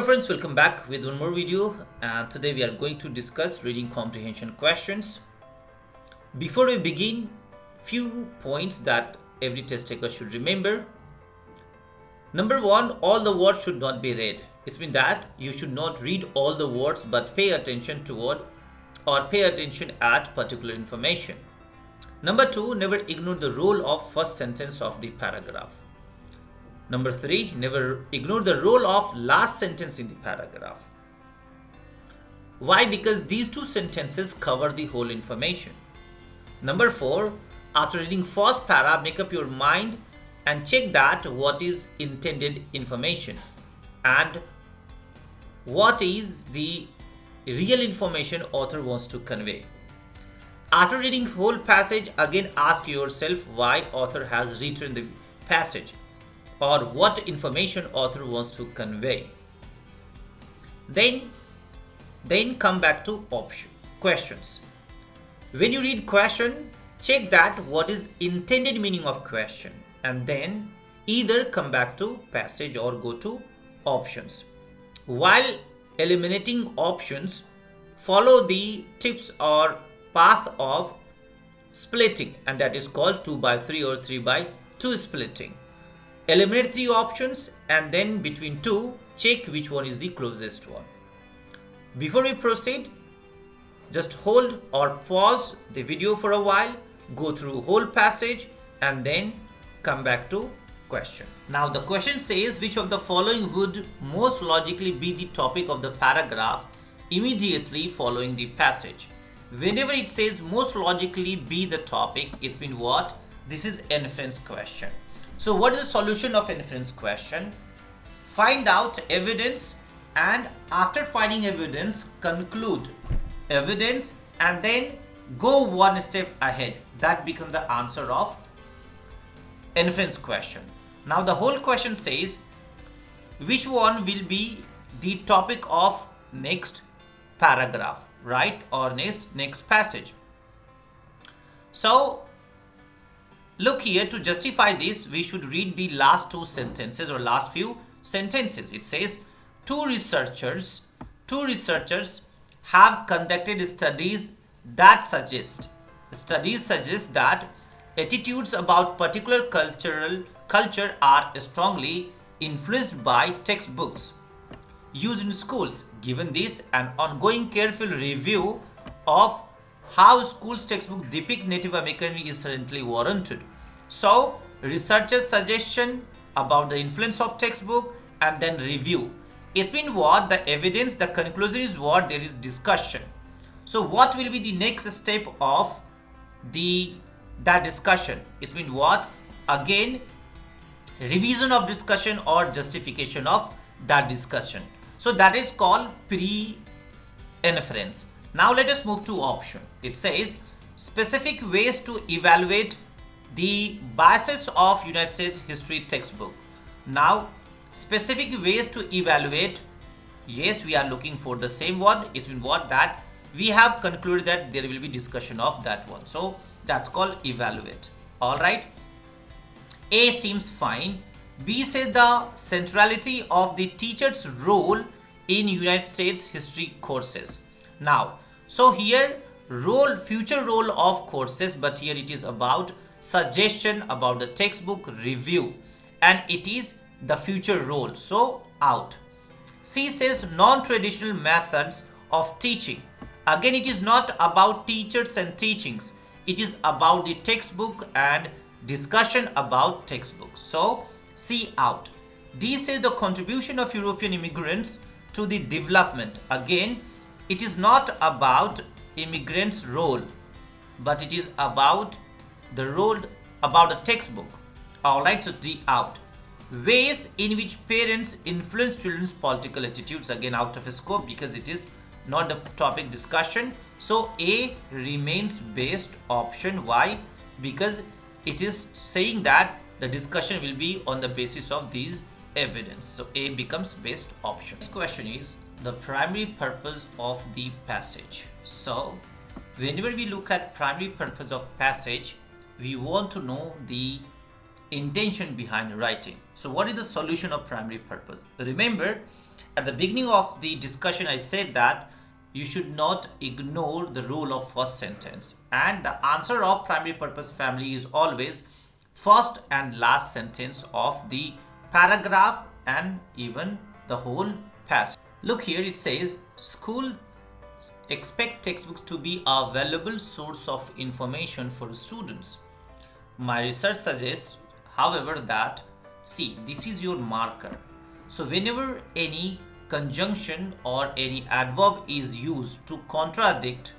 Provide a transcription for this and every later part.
friends, welcome back with one more video, and today we are going to discuss reading comprehension questions. Before we begin, few points that every test taker should remember. Number one, all the words should not be read. It means that you should not read all the words but pay attention toward or pay attention at particular information. Number two, never ignore the role of first sentence of the paragraph. Number three, never ignore the role of last sentence in the paragraph. Why? Because these two sentences cover the whole information. Number four, after reading first para, make up your mind and check that what is intended information and what is the real information author wants to convey. After reading whole passage, again ask yourself why author has written the passage or what information author wants to convey. Then come back to questions. When you read question, check that what is intended meaning of question and then either come back to passage or go to options. While eliminating options, follow the tips or path of splitting, and that is called 2x3 or 3x2 splitting. Eliminate three options and then between two, check which one is the closest one. Before we proceed, just hold or pause the video for a while, go through whole passage and then come back to question. Now the question says, which of the following would most logically be the topic of the paragraph immediately following the passage? Whenever it says most logically be the topic, it's been what? This is inference question. So what is the solution of inference question? Find out evidence and after finding evidence, conclude evidence and then go one step ahead. That becomes the answer of inference question. Now the whole question says, which one will be the topic of next paragraph, right? Or next passage. So look here, to justify this, we should read the last two sentences or last few sentences. It says, two researchers have conducted studies that suggest that attitudes about particular culture are strongly influenced by textbooks used in schools. Given this, an ongoing careful review of how schools textbook depict Native American is certainly warranted. So, researchers' suggestion about the influence of textbook and then review. It's been what? The evidence, the conclusion is what? There is discussion. So, what will be the next step of that discussion? It's been what? Again, revision of discussion or justification of that discussion. So, that is called pre-inference. Now let us move to option. It says specific ways to evaluate the biases of United States history textbook. Now specific ways to evaluate, yes, we are looking for the same one. It's been what? That we have concluded that there will be discussion of that one. So that's called evaluate. Alright. A seems fine. B says the centrality of the teacher's role in United States history courses. Now, so here future role of courses, but here it is about suggestion about the textbook review and it is the future role. So out. C says non-traditional methods of teaching. Again, it is not about teachers and teachings. It is about the textbook and discussion about textbooks. So C out. D says the contribution of European immigrants to the development. Again, it is not about immigrants' role, but it is about the role about the textbook. Alright, so D out. Ways in which parents influence children's political attitudes, again out of scope because it is not the topic discussion. So A remains best option. Why? Because it is saying that the discussion will be on the basis of these evidence. So A becomes best option. This question is the primary purpose of the passage. So whenever we look at primary purpose of passage, we want to know the intention behind writing. So what is the solution of primary purpose? Remember, At the beginning of the discussion, I said that you should not ignore the role of first sentence, and the answer of primary purpose family is always first and last sentence of the paragraph and even the whole passage. Look here, it says school expect textbooks to be a valuable source of information for students. My research suggests, however, that see, this is your marker. So whenever any conjunction or any adverb is used to contradict,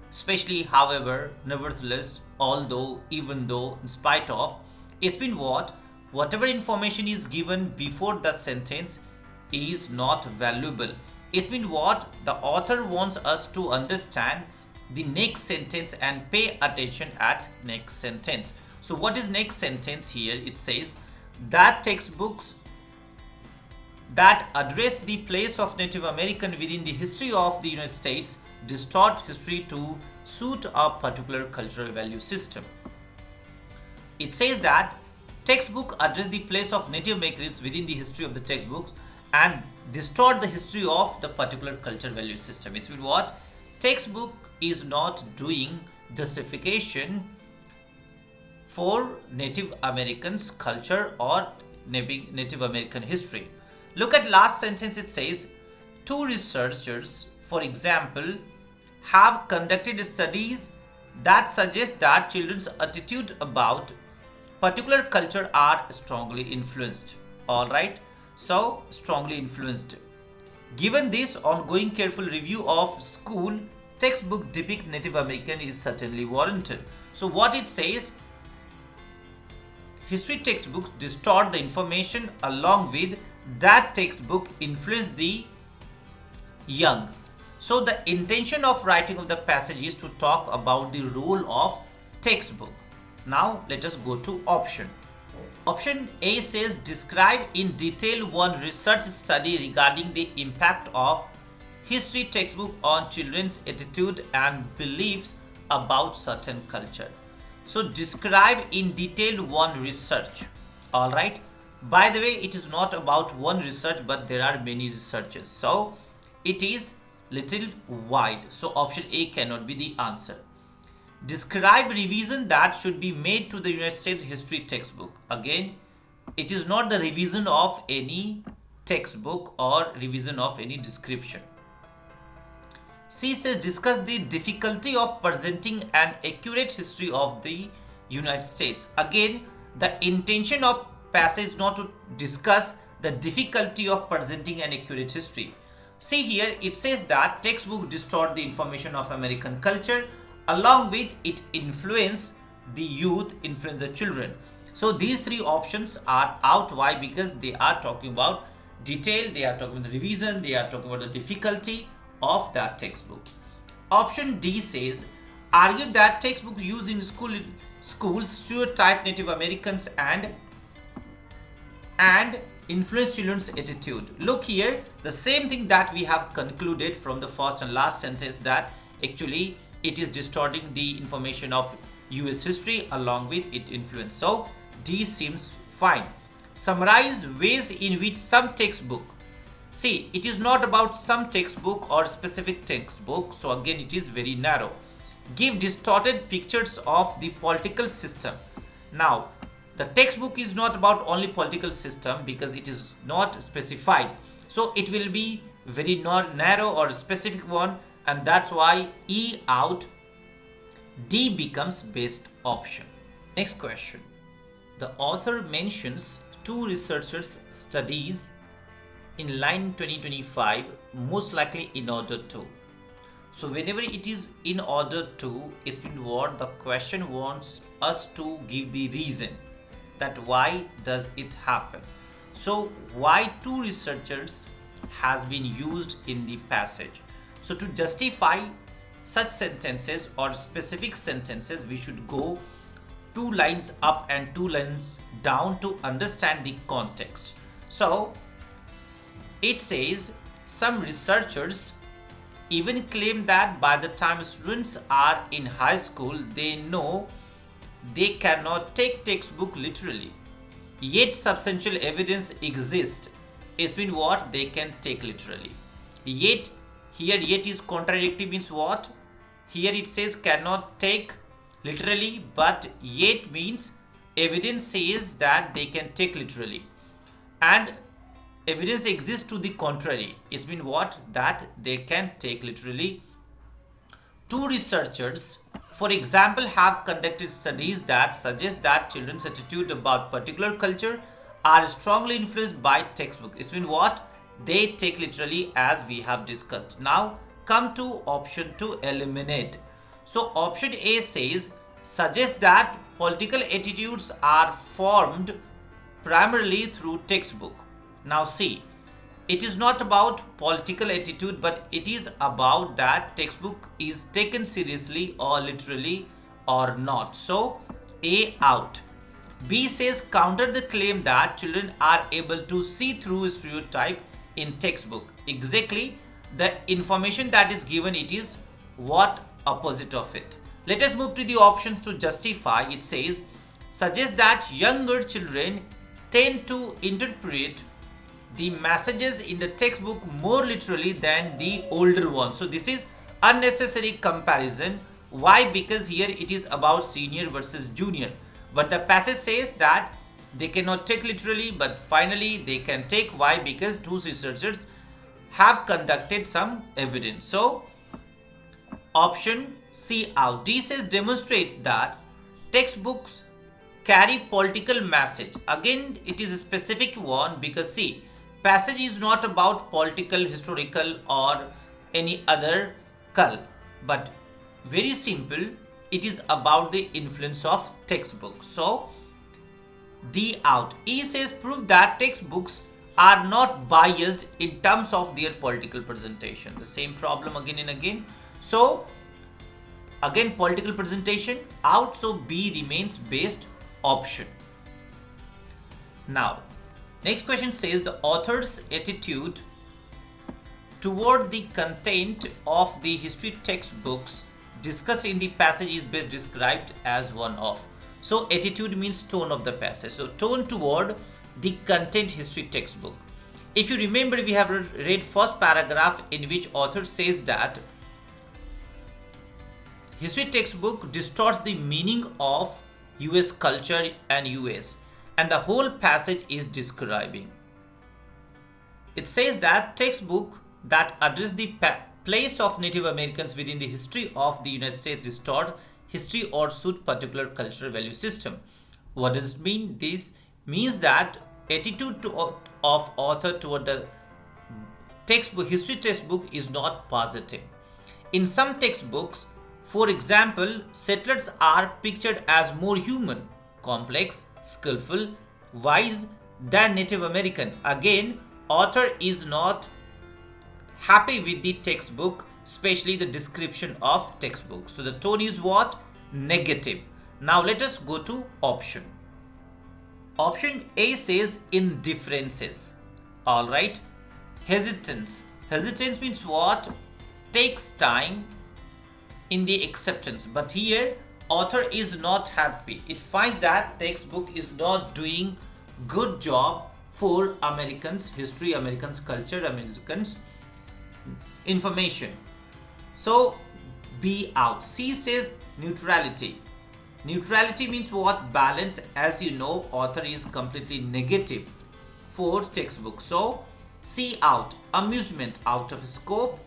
especially however, nevertheless, although, even though, in spite of, it's been whatever information is given before the sentence is not valuable. It's been what the author wants us to understand the next sentence and pay attention at next sentence. So what is next sentence here? It says that textbooks that address the place of Native American within the history of the United States distort history to suit a particular cultural value system. It says that textbook address the place of Native Americans within the history of the textbooks and distort the history of the particular cultural value system. It's what textbook is not doing justification for Native Americans culture or Native American history. Look at last sentence. It says two researchers, for example, have conducted studies that suggest that children's attitude about particular culture are strongly influenced. All right, so strongly influenced. Given this ongoing careful review of school textbook depict Native American is certainly warranted. So what it says, history textbooks distort the information along with that textbook influence the young. So the intention of writing of the passage is to talk about the role of textbook. Now let us go to option. Option A says describe in detail one research study regarding the impact of history textbook on children's attitude and beliefs about certain culture. So describe in detail one research. All right. By the way, it is not about one research, but there are many researches. So it is little wide. So option A cannot be the answer. Describe revision that should be made to the United States history textbook. Again, it is not the revision of any textbook or revision of any description. C says discuss the difficulty of presenting an accurate history of the United States. Again, the intention of passage not to discuss the difficulty of presenting an accurate history. See here, it says that textbook distort the information of American culture, along with it influence the youth, influence the children. So these three options are out. Why? Because they are talking about detail, they are talking about the revision, they are talking about the difficulty of that textbook. Option D says argue that textbooks used in schools stereotype Native Americans and influence children's attitude. Look here, the same thing that we have concluded from the first and last sentence, that actually it is distorting the information of US history along with its influence. So D seems fine. Summarize ways in which some textbook. See, it is not about some textbook or specific textbook. So again, it is very narrow. Give distorted pictures of the political system. Now, the textbook is not about only political system because it is not specified. So it will be very narrow or specific one, and that's why E out, D becomes best option. Next question. The author mentions two researchers' studies in line 2025, most likely in order to. So whenever it is in order to, it's been what the question wants us to give the reason that why does it happen. So why two researchers has been used in the passage. So to justify such sentences or specific sentences, we should go 2 lines up and 2 lines down to understand the context. So it says some researchers even claim that by the time students are in high school, they know they cannot take textbook literally. Yet substantial evidence exists It's been what? They can take literally. Yet, here yet is contradictory means what? Here it says cannot take literally, but yet means evidence says that they can take literally. And evidence exists to the contrary. It's been what? That they can take literally. Two researchers, for example, have conducted studies that suggest that children's attitude about particular culture are strongly influenced by textbook. It's been what? They take literally, as we have discussed. Now come to option to eliminate. So option A says suggests that political attitudes are formed primarily through textbook. Now see, it is not about political attitude, but it is about that textbook is taken seriously or literally or not. So A out. B says counter the claim that children are able to see through stereotype in textbook. Exactly the information that is given, it is what opposite of it. Let us move to the options to justify. It says suggests that younger children tend to interpret the messages in the textbook more literally than the older ones. So this is unnecessary comparison. Why? Because here it is about senior versus junior. But the passage says that they cannot take literally, but finally they can take. Why? Because two researchers have conducted some evidence. So option C out. D says demonstrate that textbooks carry political message. Again, it is a specific one because see, passage is not about political, historical or any other cul, but very simple, it is about the influence of textbooks. So D out. E says prove that textbooks are not biased in terms of their political presentation. The same problem again and again. So again political presentation out, so B remains best option. Now next question says the author's attitude toward the content of the history textbooks discussed in the passage is best described as one of. So attitude means tone of the passage. So tone toward the content history textbook. If you remember, we have read first paragraph in which author says that history textbook distorts the meaning of US culture and US, and the whole passage is describing. It says that textbook that address the place of Native Americans within the history of the United States distort history or suit particular cultural value system. What does it mean? This means that attitude of author toward the textbook, history textbook is not positive. In some textbooks, for example, settlers are pictured as more human, complex, skillful, wise than Native American. Again, author is not happy with the textbook, especially the description of textbook. So the tone is what? Negative. Now let us go to option. Option A says indifferences. All right. Hesitance. Hesitance means what? Takes time in the acceptance. But here author is not happy. It finds that textbook is not doing good job for Americans history, Americans culture, Americans information. So B out. C says neutrality. Neutrality means what? Balance. As you know, author is completely negative for textbook. So C out. Amusement out of scope.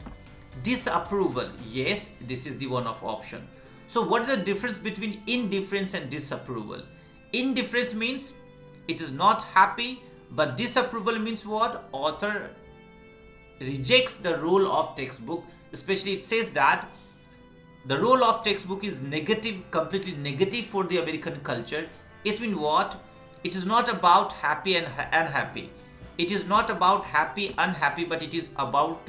Disapproval. Yes, this is the one of option. So what is the difference between indifference and disapproval? Indifference means it is not happy, but disapproval means what? Author rejects the role of textbook. Especially it says that the role of textbook is negative, completely negative for the American culture. It means what? It is not about happy and unhappy. It is not about happy, unhappy, but it is about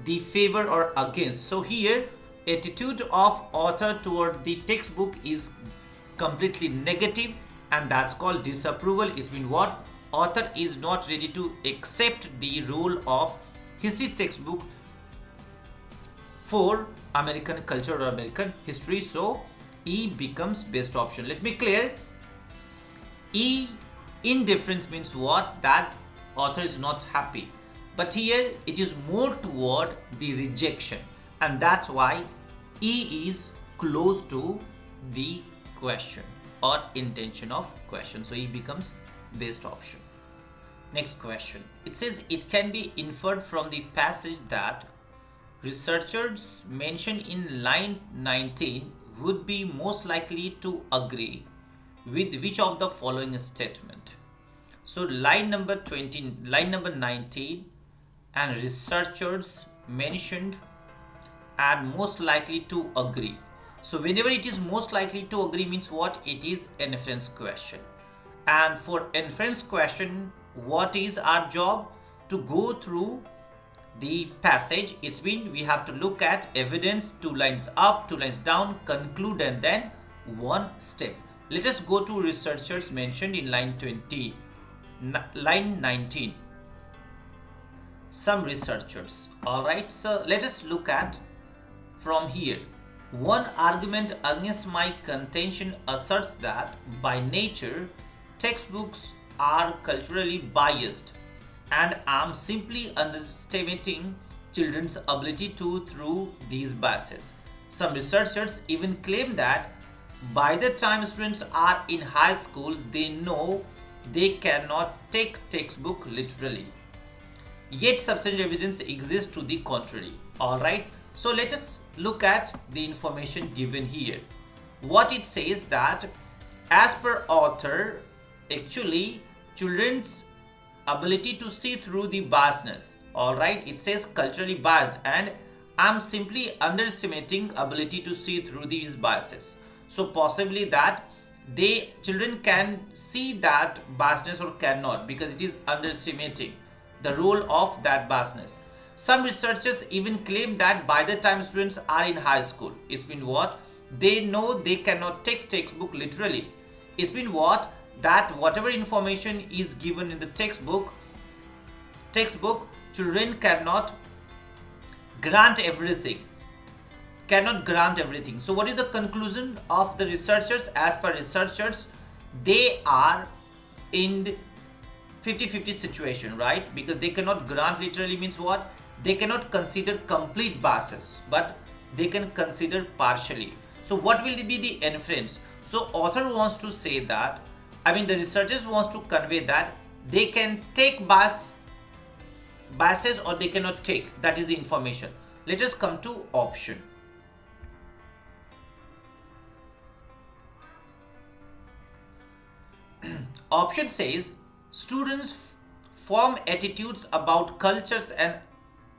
the favor or against. So here attitude of author toward the textbook is completely negative, and that's called disapproval. It's been what? Author is not ready to accept the role of history textbook for American culture or American history. So E becomes best option. Let me clear. E, indifference means what? That author is not happy. But here it is more toward the rejection, and that's why E is close to the question or intention of question. So E becomes best option. Next question. It says it can be inferred from the passage that researchers mentioned in line 19 would be most likely to agree with which of the following statement. So line number 19 and researchers mentioned and most likely to agree. So whenever it is most likely to agree means what? It is inference question. And for inference question, what is our job? To go through the passage. It's been we have to look at evidence, 2 lines up, 2 lines down, conclude, and then one step. Let us go to researchers mentioned in line 19. Some researchers. Alright, so let us look at from here. One argument against my contention asserts that by nature textbooks are culturally biased, and I'm simply underestimating children's ability to through these biases. Some researchers even claim that by the time students are in high school, they know they cannot take textbook literally. Yet substantial evidence exists to the contrary. Alright, so let us look at the information given here. What it says that as per author, actually children's ability to see through the biasness. Alright, it says culturally biased, and I'm simply underestimating ability to see through these biases. So possibly that children can see that biasness or cannot, because it is underestimating the role of that biasness. Some researchers even claim that by the time students are in high school, it's been what? They know they cannot take textbook literally. It's been what? That whatever information is given in the textbook, children cannot grant everything. So what is the conclusion of the researchers? As per researchers, they are in 50-50 situation, right? Because they cannot grant literally means what? They cannot consider complete biases, but they can consider partially. So what will be the inference? So author wants to say that, the researchers wants to convey that they can take biases or they cannot take. That is the information. Let us come to option. Option says students form attitudes about cultures and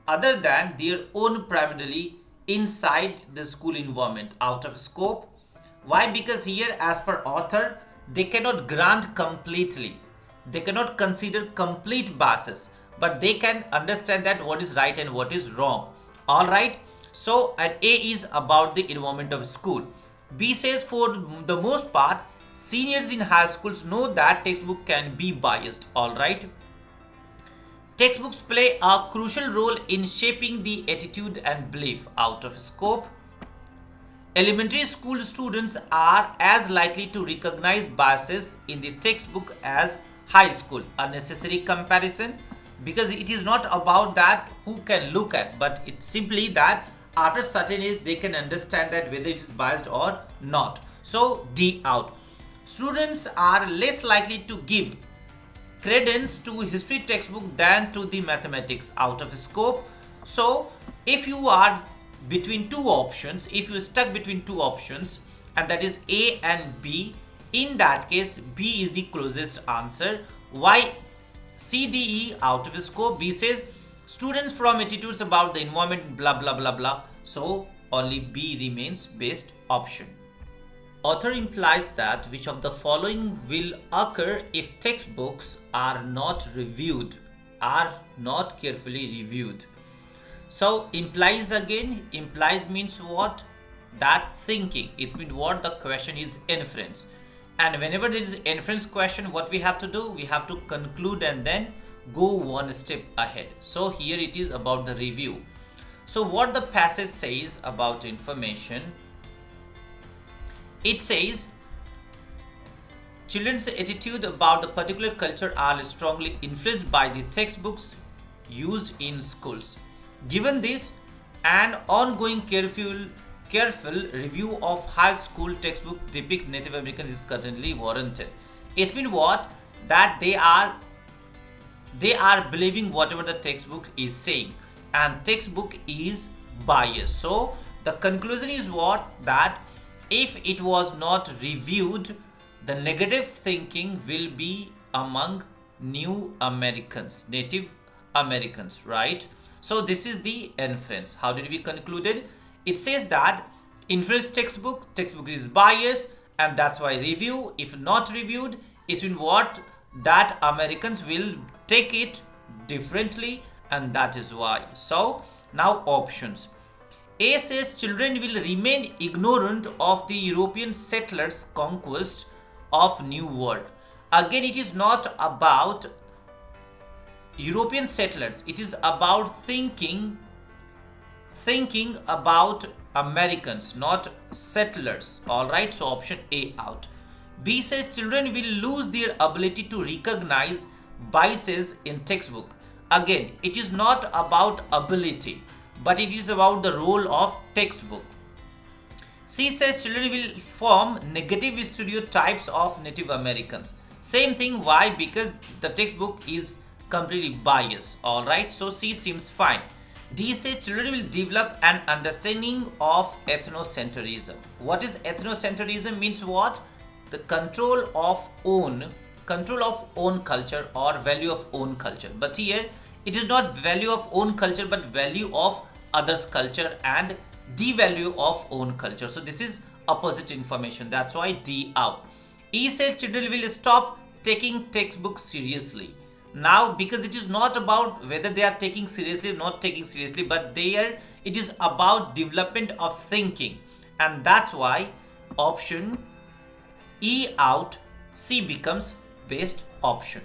other than their own primarily inside the school environment, out of scope. Why? Because here as per author, they cannot grant completely. They cannot consider complete biases, but they can understand that what is right and what is wrong. Alright, so and A is about the environment of school. B says for the most part, seniors in high schools know that textbook can be biased. Alright. Textbooks play a crucial role in shaping the attitude and belief, out of scope. Elementary school students are as likely to recognize biases in the textbook as high school. A necessary comparison, because it is not about that who can look at, but it's simply that after certain age they can understand that whether it is biased or not. So D out. Students are less likely to give credence to history textbook than to the mathematics, out of scope. So if you are between two options, if you stuck between two options, and that is A and B, in that case B is the closest answer. Why? C, D, E out of scope. B says students form attitudes about the environment, blah blah blah blah. So only B remains best option. Author implies that which of the following will occur if textbooks are not reviewed, are not carefully reviewed. So implies again, implies means what? That thinking. It's mean what? The question is inference. And whenever there is inference question, what we have to do? We have to conclude and then go one step ahead. So here it is about the review. So what the passage says about information, it says children's attitude about the particular culture are strongly influenced by the textbooks used in schools. Given this, an ongoing careful review of high school textbook depict Native Americans is currently warranted. It means what? That they are believing whatever the textbook is saying, and textbook is biased. So the conclusion is what? That if it was not reviewed, the negative thinking will be among Native Americans, right? So this is the inference. How did we conclude it? It says that inference textbook is biased, and that's why review. If not reviewed, it means what? That Americans will take it differently, and that is why. So now options. A says children will remain ignorant of the European settlers' conquest of New World. Again, it is not about European settlers. It is about thinking about Americans, not settlers. Alright, so option A out. B says children will lose their ability to recognize biases in textbook. Again, it is not about ability, but it is about the role of textbook. C says children will form negative stereotypes of Native Americans. Same thing. Why? Because the textbook is completely biased. Alright, so C seems fine. D says children will develop an understanding of ethnocentrism. What is ethnocentrism? Means what? The control of own culture or value of own culture. But here it is not value of own culture, but value of others' culture and devalue of own culture. So this is opposite information. That's why D out. E says children will stop taking textbooks seriously. Now, because it is not about whether they are taking seriously or not taking seriously, but it is about development of thinking, and that's why option E out, C becomes best option.